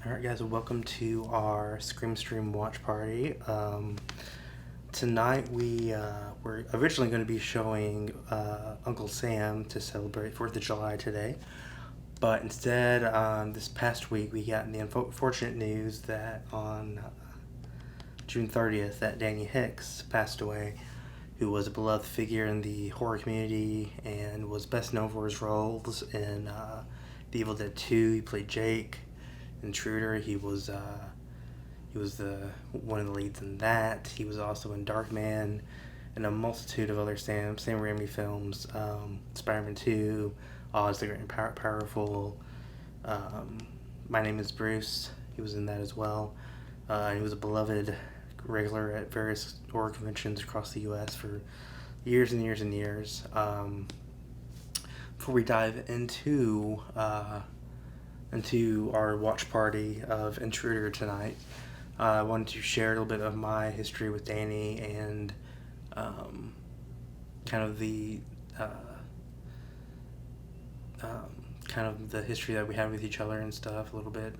Alright guys, welcome to our Scream Stream watch party. Tonight we were originally going to be showing Uncle Sam to celebrate 4th of July today. But instead, this past week we got the unfortunate news that on June 30th that Danny Hicks passed away, who was a beloved figure in the horror community and was best known for his roles in The Evil Dead 2. He played Jake. Intruder. He was the one of the leads in that. He was also in Darkman and a multitude of other Sam Raimi films. Spider-Man 2, Oz the Great and Powerful. My Name is Bruce. He was in that as well. He was a beloved regular at various horror conventions across the U.S. for years and years and years. Before we dive into our watch party of Intruder tonight, I wanted to share a little bit of my history with Danny and kind of the history that we had with each other and stuff a little bit.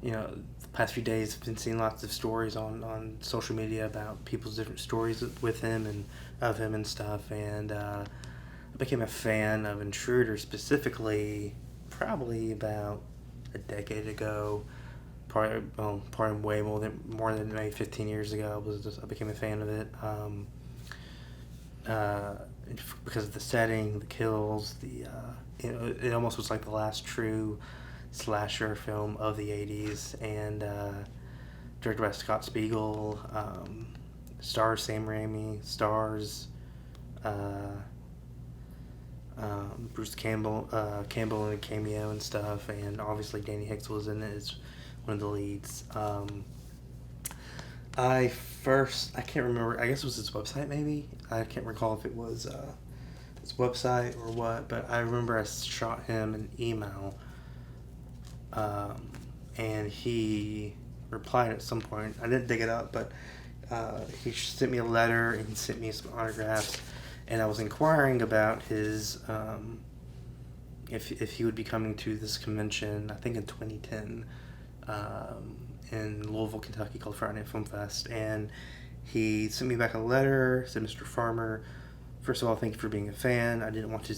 The past few days I've been seeing lots of stories on social media about people's different stories with him and of him and stuff, and I became a fan of Intruder specifically probably about a decade ago, probably way more than maybe 15 years ago. I became a fan of it because of the setting, the kills, it almost was like the last true slasher film of the 80s, and directed by Scott Spiegel, stars Sam Raimi, stars Bruce Campbell in a cameo and stuff, and obviously Danny Hicks was in it as one of the leads. I can't remember, I guess it was his website maybe? I can't recall if it was his website or what, but I remember I shot him an email, and he replied at some point. I didn't dig it up, but he sent me a letter and he sent me some autographs. And I was inquiring about his, if he would be coming to this convention, I think in 2010, in Louisville, Kentucky, called Friday Night Film Fest. And he sent me back a letter, said, "Mr. Farmer, first of all, thank you for being a fan. I didn't want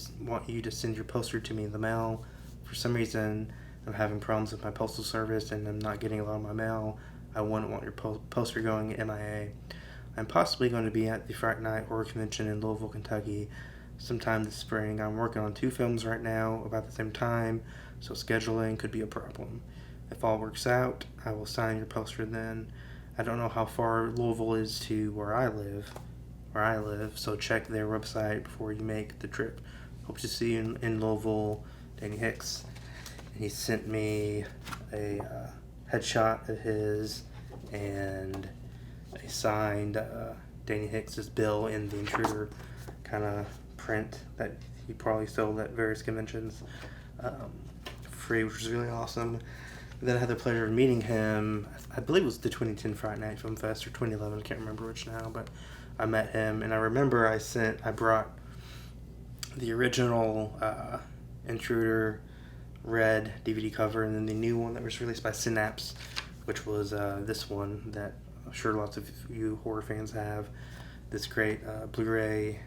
you to send your poster to me in the mail. For some reason, I'm having problems with my postal service and I'm not getting a lot of my mail. I wouldn't want your poster going MIA. I'm possibly going to be at the Friday Night Horror Convention in Louisville, Kentucky sometime this spring. I'm working on 2 films right now about the same time, so scheduling could be a problem. If all works out, I will sign your poster then. I don't know how far Louisville is to where I live, so check their website before you make the trip. Hope to see you in Louisville, Danny Hicks." And he sent me a headshot of his and a signed Danny Hicks' bill in the Intruder kind of print that he probably sold at various conventions free, which was really awesome. And then I had the pleasure of meeting him. I believe it was the 2010 Friday Night Film Fest or 2011. I can't remember which now, but I met him, and I remember I brought the original Intruder red DVD cover, and then the new one that was released by Synapse, which was this one that I'm sure lots of you horror fans have, this great Blu-ray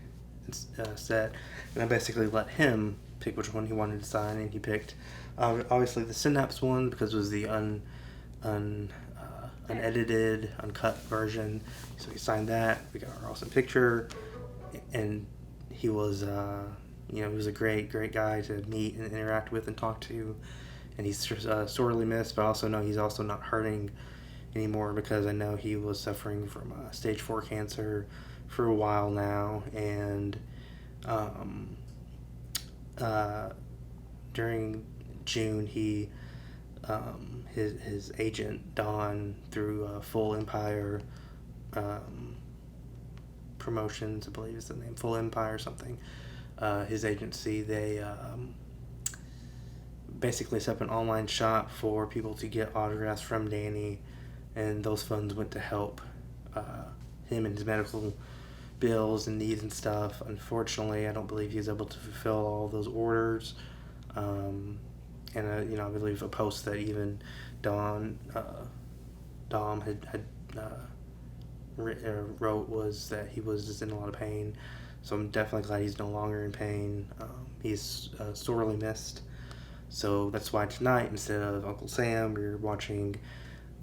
set, and I basically let him pick which one he wanted to sign, and he picked obviously the Synapse one because it was the unedited, uncut version, so he signed that. We got our awesome picture, and he was he was a great guy to meet and interact with and talk to, and he's sorely missed, but I also know he's also not hurting anymore because I know he was suffering from stage 4 cancer for a while now, and during June he his agent Don, through Full Empire Promotions, I believe is the name, Full Empire something, his agency, they basically set up an online shop for people to get autographs from Danny, and those funds went to help him and his medical bills and needs and stuff. Unfortunately, I don't believe he was able to fulfill all those orders, and I believe a post that even Dom had wrote was that he was just in a lot of pain. So I'm definitely glad he's no longer in pain. He's sorely missed. So that's why tonight, instead of Uncle Sam, we're watching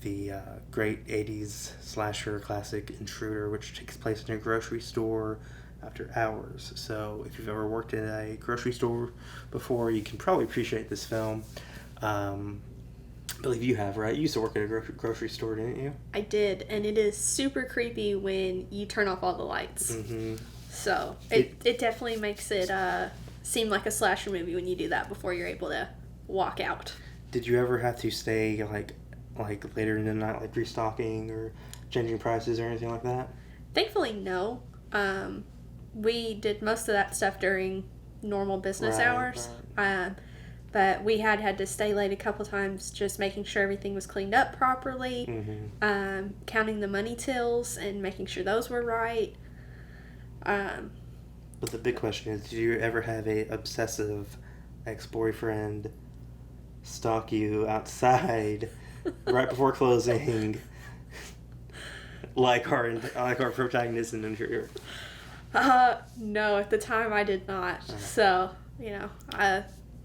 the great 80s slasher classic Intruder, which takes place in a grocery store after hours. So if you've ever worked in a grocery store before, you can probably appreciate this film. I believe you have, right? You used to work at a grocery store, didn't you? I did, and it is super creepy when you turn off all the lights. Mm-hmm. So it definitely makes it seem like a slasher movie when you do that before you're able to walk out. Did you ever have to stay like later in the night, like restocking or changing prices or anything like that? Thankfully, no. We did most of that stuff during normal business hours. Right. But we had to stay late a couple times just making sure everything was cleaned up properly, Mm-hmm. Counting the money tills and making sure those were right. But the big question is, did you ever have a obsessive ex-boyfriend stalk you outside right before closing, like our protagonist in Intruder? No, at the time I did not. So,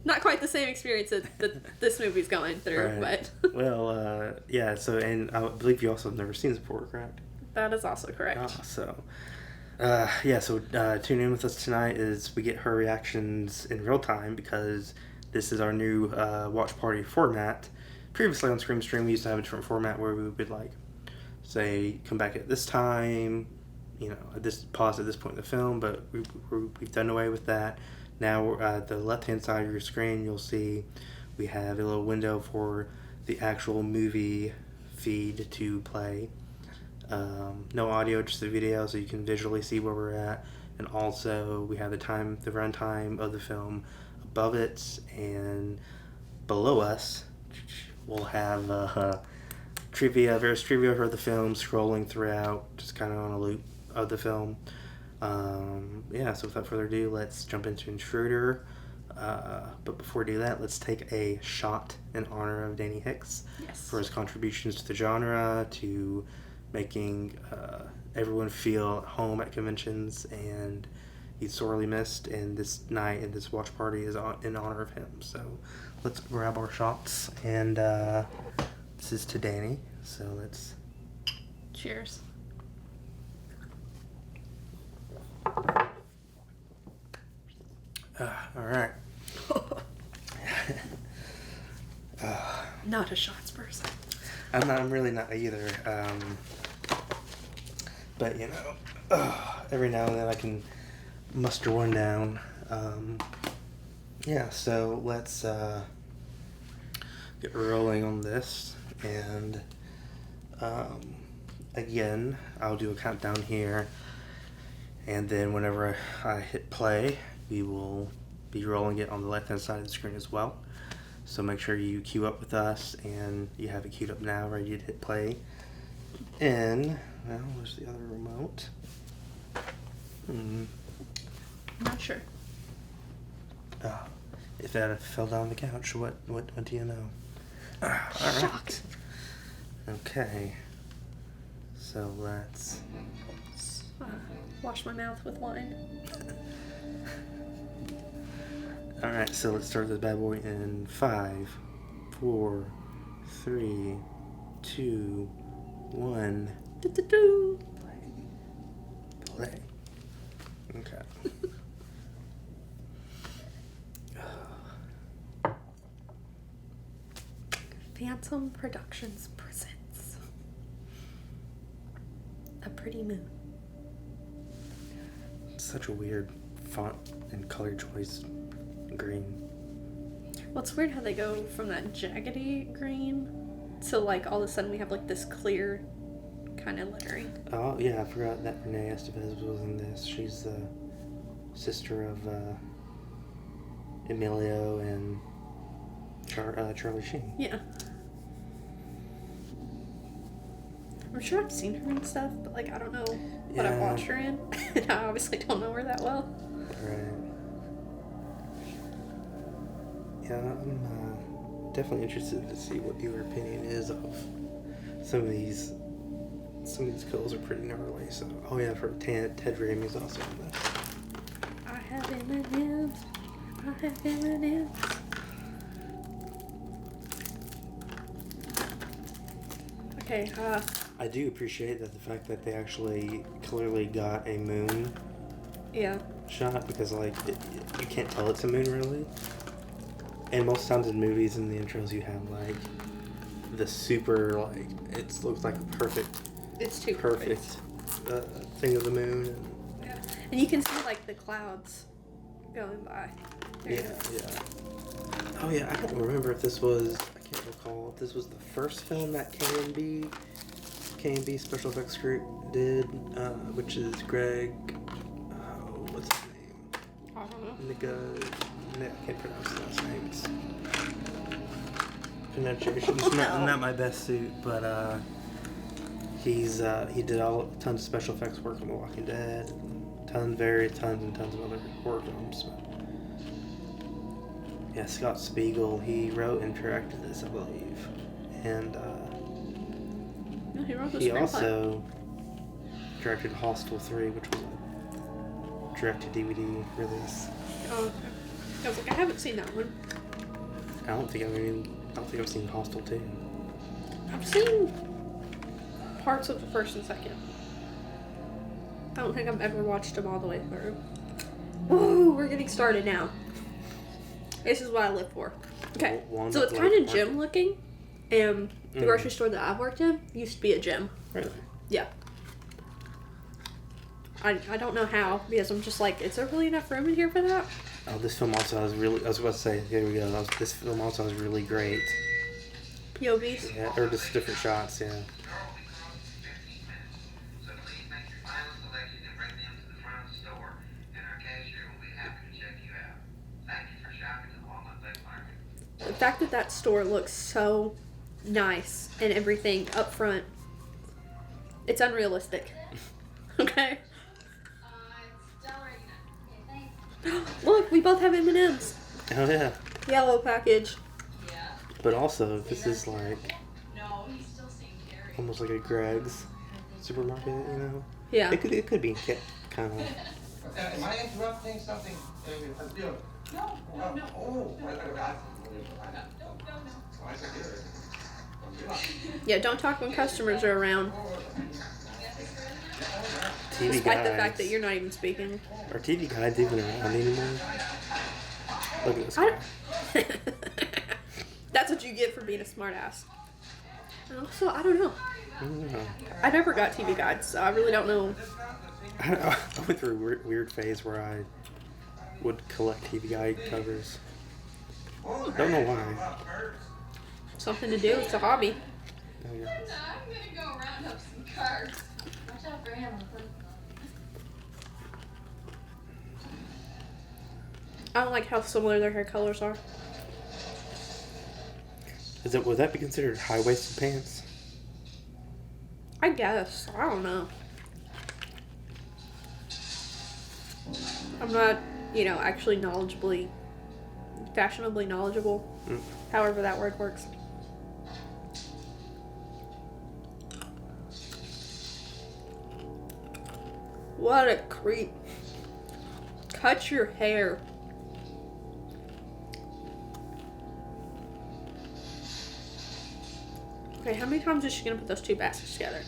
not quite the same experience that this movie's going through, Right. but... Well, yeah, so, and I believe you also have never seen this before, correct? That is also correct. So tune in with us tonight as we get her reactions in real time, because this is our new watch party format. Previously on Scream Stream, we used to have a different format where we would, like, say, come back at this time, pause at this point in the film, but we've done away with that. Now, at the left-hand side of your screen, you'll see we have a little window for the actual movie feed to play. No audio, just the video, so you can visually see where we're at. And also, we have the runtime of the film above it, and below us, we'll have various trivia for the film scrolling throughout, just kind of on a loop of the film. So without further ado, let's jump into Intruder. But before we do that, let's take a shot in honor of Danny Hicks for his contributions to the genre, to making everyone feel at home at conventions, and he's sorely missed, and this night and this watch party is in honor of him. So let's grab our shots, and this is to Danny, so let's... Cheers. All right. Not a shots person. I'm really not either. But every now and then I can muster one down. So let's get rolling on this, and again, I'll do a countdown here, and then whenever I hit play, we will be rolling it on the left hand side of the screen as well. So make sure you queue up with us, and you have it queued up now, ready to hit play. And where's the other remote? Not sure. If that fell down the couch, what do you know? All right. Shocked. Okay. So let's wash my mouth with wine. All right. So let's start this bad boy in 5, 4, 3, 2, 1. Do-do-do. Play. Okay. Phantom Productions presents A Pretty Moon. Such a weird font and color choice. Green. Well, it's weird how they go from that jaggedy green to, like, all of a sudden we have, like, this clear kind of lettering. Oh, yeah, I forgot that Renee Estevez was in this. She's the sister of Emilio and Charlie Sheen. Yeah. I'm sure I've seen her and stuff, but, like, I don't know what I've watched her in. And I obviously don't know her that well. Right. Yeah, definitely interested to see what your opinion is of some of these. Some of these kills are pretty gnarly. So, oh yeah, for Ted Raimi's also on this. I have M&M's. I have M&M's. Okay, I do appreciate that the fact that they actually clearly got a moon yeah. shot, because like you can't tell it's a moon really. And most times in movies in the intros you have like the super like it looks like a perfect. It's too perfect thing of the moon. And, yeah, and you can see like the clouds going by. Yeah. Oh yeah, I don't remember if this was. I can't recall if this was the first film that K&B Special Effects Group did, which is Greg. What's his name? I don't know. I can't pronounce his last name. It's pronunciation's not my best suit, but he did tons of special effects work on The Walking Dead, tons and tons of other horror films. Yeah, Scott Spiegel, he wrote and directed this, I believe, and he wrote the he screenplay. also directed Hostel 3, which was a direct-to-DVD release. Oh, okay. I was like, I haven't seen that one. I don't think I've seen Hostel 2. I've seen parts of the first and second. I don't think I've ever watched them all the way through. Whoa, we're getting started now. This is what I live for. Okay, so it's kind of gym looking, and the grocery store that I've worked in used to be a gym. Really? Yeah. I don't know how, because I'm just like, is there really enough room in here for that? Oh, this film also has really, I was about to say, here we go, this film also has really great POVs? Yeah, or just different shots, yeah. The fact that that store looks so nice and everything up front, it's unrealistic. Okay? Look, we both have M&M's. Oh yeah. Yellow package. But also, this is like almost like a Greg's supermarket, you know? Yeah. It could be kind of. Am I interrupting something? No. Oh, Yeah, don't talk when customers are around. TV Despite guides. the fact that you're not even speaking. Are TV guides even around anymore? Look at this guy. That's what you get for being a smartass. And also, I don't know. I don't know. I never got TV guides, so I really don't know. I went through a weird phase where I would collect TV guide covers. Don't know why. Something to do. It's a hobby. Oh, yeah. I'm gonna go round up some cards. Watch out for him. I don't like how similar their hair colors are. Would that be considered high-waisted pants? I guess. I don't know. I'm not, actually fashionably knowledgeable. However that word works. What a creep. Cut your hair. Okay, how many times is she gonna put those two baskets together?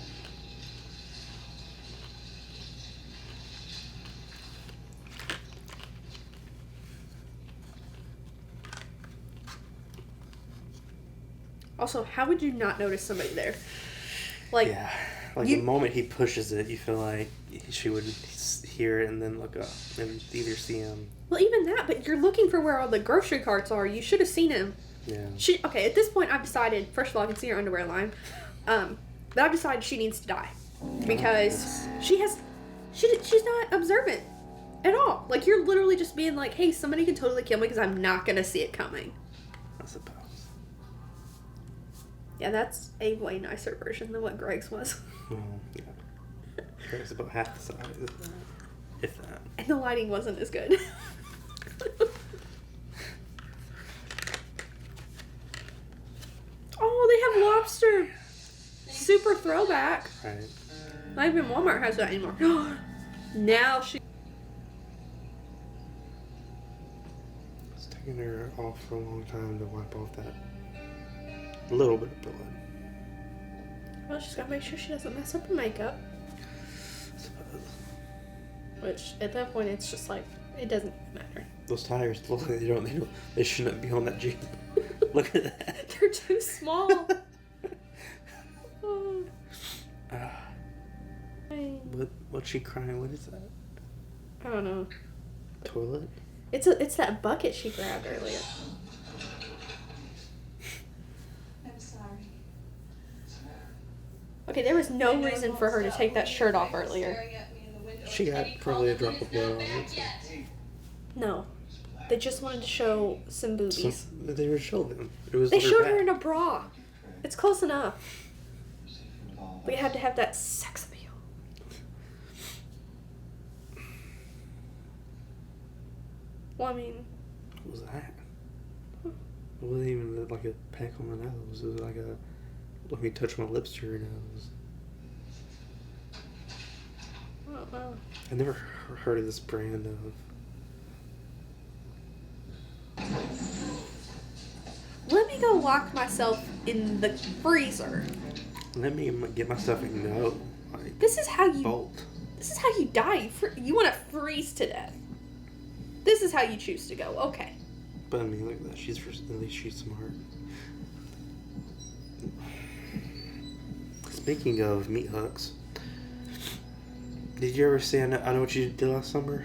Also, how would you not notice somebody there? Yeah. The moment he pushes it, you feel like she would hear it and then look up and either see him. Well, even that, but you're looking for where all the grocery carts are. You should have seen him. Yeah. Okay, at this point, I've decided, first of all, I can see her underwear line. But I've decided she needs to die. Because she's not observant at all. Like, you're literally just being like, hey, somebody can totally kill me because I'm not going to see it coming. I suppose. Yeah, that's a way nicer version than what Greg's was. Well, yeah. It's about half the size, if that. And the lighting wasn't as good. Lobster. Super throwback. Right. Not even Walmart has that anymore. Now she. It's taking her off for a long time to wipe off that little bit of blood. Well, she's got to make sure she doesn't mess up her makeup. Suppose. Which, at that point, it's just like, it doesn't matter. Those tires, look, they shouldn't be on that Jeep. Look at that. They're too small. What's she crying? What is that? I don't know. Toilet? It's that bucket she grabbed earlier. I'm sorry. Okay, there was no reason for her to take that shirt off earlier. She got probably a drop of blood on it. No. They just wanted to show some boobies. They were showing them. It was They her showed back. her in a bra. It's close enough. We had to have that sex appeal. Well, I mean... What was that? It wasn't even like a peck on my nose. It was like a... Let me touch my lips to your nose. I don't know. I never heard of this brand of... Let me go lock myself in the freezer. Let me get my stuff and go. Like, This is how you... bolt. This is how you die. You want to freeze to death. This is how you choose to go. Okay. But I mean, look at that. At least she's smart. Speaking of meat hooks, did you ever see I Know What You Did Last Summer?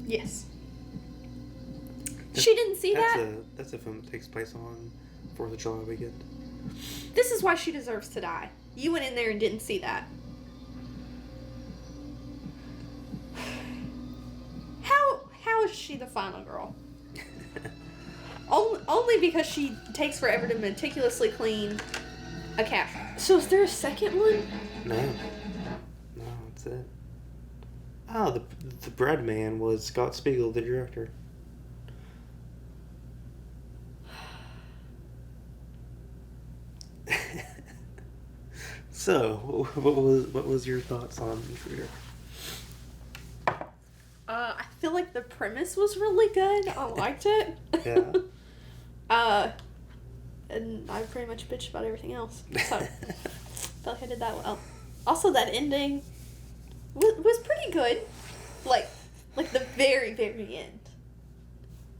Yes. She didn't see that? That's a film that takes place on 4th of July weekend. This is why she deserves to die. You went in there and didn't see that. How is she the final girl? Only because she takes forever to meticulously clean a cash. So is there a second one? No, that's it. Oh, the bread man was Scott Spiegel, the director. So, what was your thoughts on Intruder? I feel like the premise was really good. I liked it. Yeah. And I pretty much bitched about everything else. So, I felt like I did that well. Also, that ending was pretty good. Like the very, very end.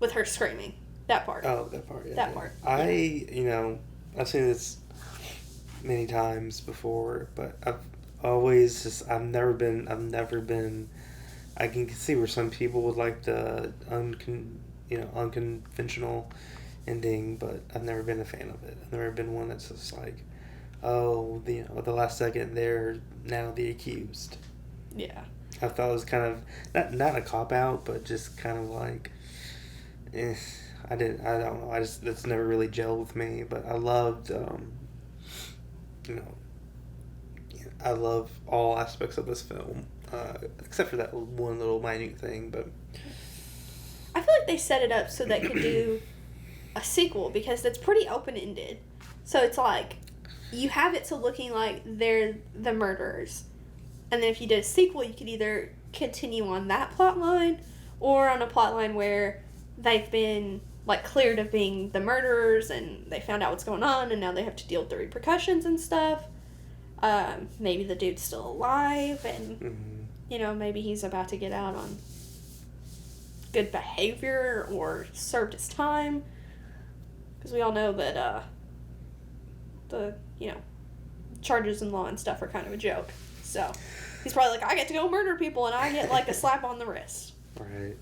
With her screaming. That part. Oh, that part. Yeah, That part. I've seen this many times before, but I've never been. I can see where some people would like the unconventional ending, but I've never been a fan of it. I've never been one that's just like, oh, at the last second they're now the accused. Yeah. I thought it was kind of not a cop out, but just kind of like, I don't know. That's never really gelled with me. But I loved, I love all aspects of this film, except for that one little minute thing. But I feel like they set it up so they could do a sequel because it's pretty open-ended. So it's like, you have it to looking like they're the murderers. And then if you did a sequel, you could either continue on that plot line or on a plot line where they've been like cleared of being the murderers and they found out what's going on and now they have to deal with the repercussions and stuff. Maybe the dude's still alive and, maybe he's about to get out on good behavior or served his time. Because we all know that the charges in law and stuff are kind of a joke. So he's probably like, I get to go murder people and I get like a slap on the wrist. Right.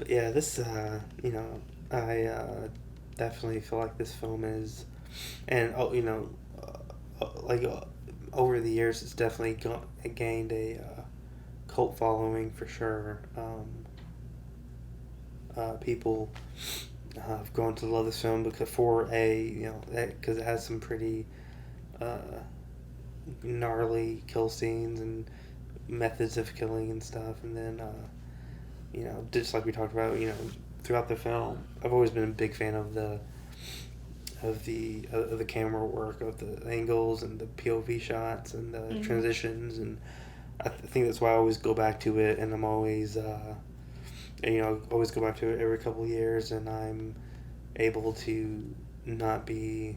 Yeah, this, I definitely feel like this film is, and, over the years, it's definitely gained a cult following for sure. People have grown to love this film because because it has some pretty gnarly kill scenes and methods of killing and stuff, and then just like we talked about, throughout the film, I've always been a big fan of the of the camera work, of the angles and the POV shots and the transitions, and I think that's why I always go back to it, and I'm always always go back to it every couple of years, and I'm able to not be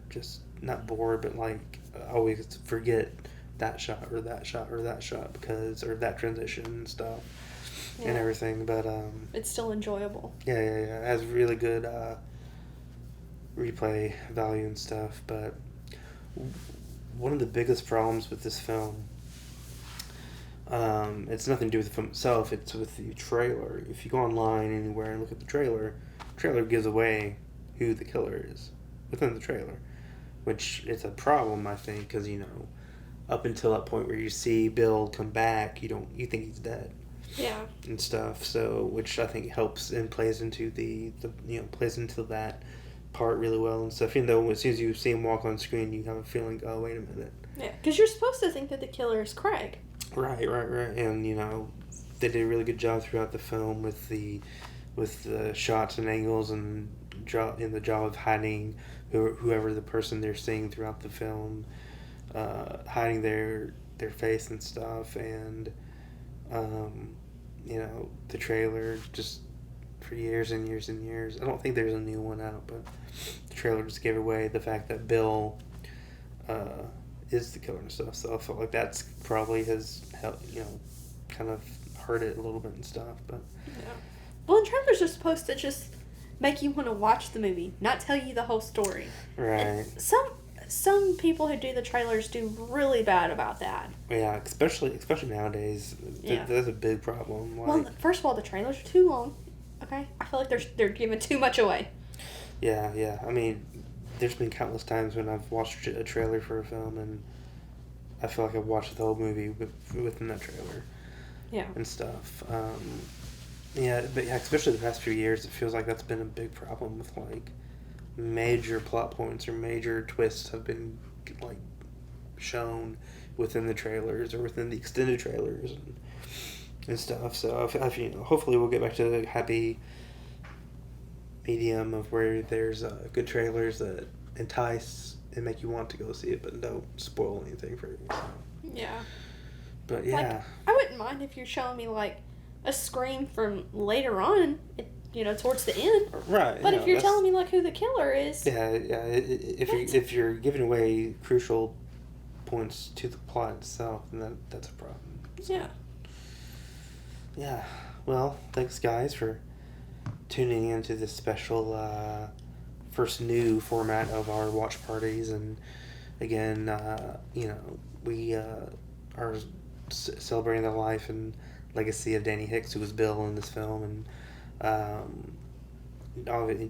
just not bored, but like always forget that shot or that shot or that shot or that transition and stuff and everything. But it's still enjoyable. Yeah. It has really good replay value and stuff. But one of the biggest problems with this film, it's nothing to do with the film itself, it's with the trailer. If you go online anywhere and look at the trailer gives away who the killer is within the trailer, which is a problem, I think, because up until that point where you see Bill come back, you think he's dead. Yeah. And stuff. So, which I think helps and plays into plays into that part really well and stuff. Even though as soon as you see him walk on screen, you have a feeling, oh, wait a minute. Yeah, because you're supposed to think that the killer is Craig. Right. And they did a really good job throughout the film with the shots and angles and the job of hiding whoever the person they're seeing throughout the film, hiding their face and stuff, and the trailer just for years and years and years. I don't think there's a new one out, but the trailer just gave away the fact that Bill is the killer and stuff. So I felt like that's probably has helped, kind of hurt it a little bit and stuff. But well, the trailers are supposed to just make you want to watch the movie, not tell you the whole story. Right. And some people who do the trailers do really bad about that. Yeah, especially nowadays. That's a big problem. Well, first of all, the trailers are too long. Okay, I feel like they're giving too much away. Yeah. I mean, there's been countless times when I've watched a trailer for a film and I feel like I've watched the whole movie within that trailer. Yeah. And stuff. Especially the past few years, it feels like that's been a big problem with like major plot points or major twists have been like shown within the trailers or within the extended trailers and stuff. So hopefully we'll get back to the happy medium of where there's good trailers that entice and make you want to go see it, but don't spoil anything for you. So. Yeah. But yeah, like, I wouldn't mind if you're showing me like a scream from later on, towards the end. Right. But if you're telling me like who the killer is, if you're giving away crucial points to the plot itself, then that's a problem. So. Yeah. Yeah. Well, thanks guys for tuning into this special first new format of our watch parties, and again, we are celebrating the life and legacy of Danny Hicks, who was Bill in this film, and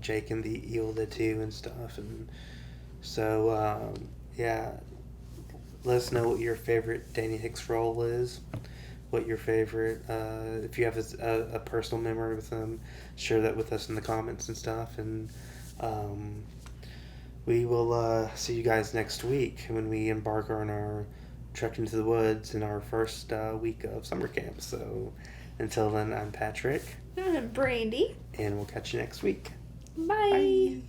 Jake and the Eel did too and stuff, and so let us know what your favorite Danny Hicks role is, what your favorite, if you have a personal memory with him, share that with us in the comments and stuff, and we will see you guys next week when we embark on our trek into the woods in our first week of summer camp. So until then, I'm Patrick. I'm Brandy. And we'll catch you next week. Bye. Bye.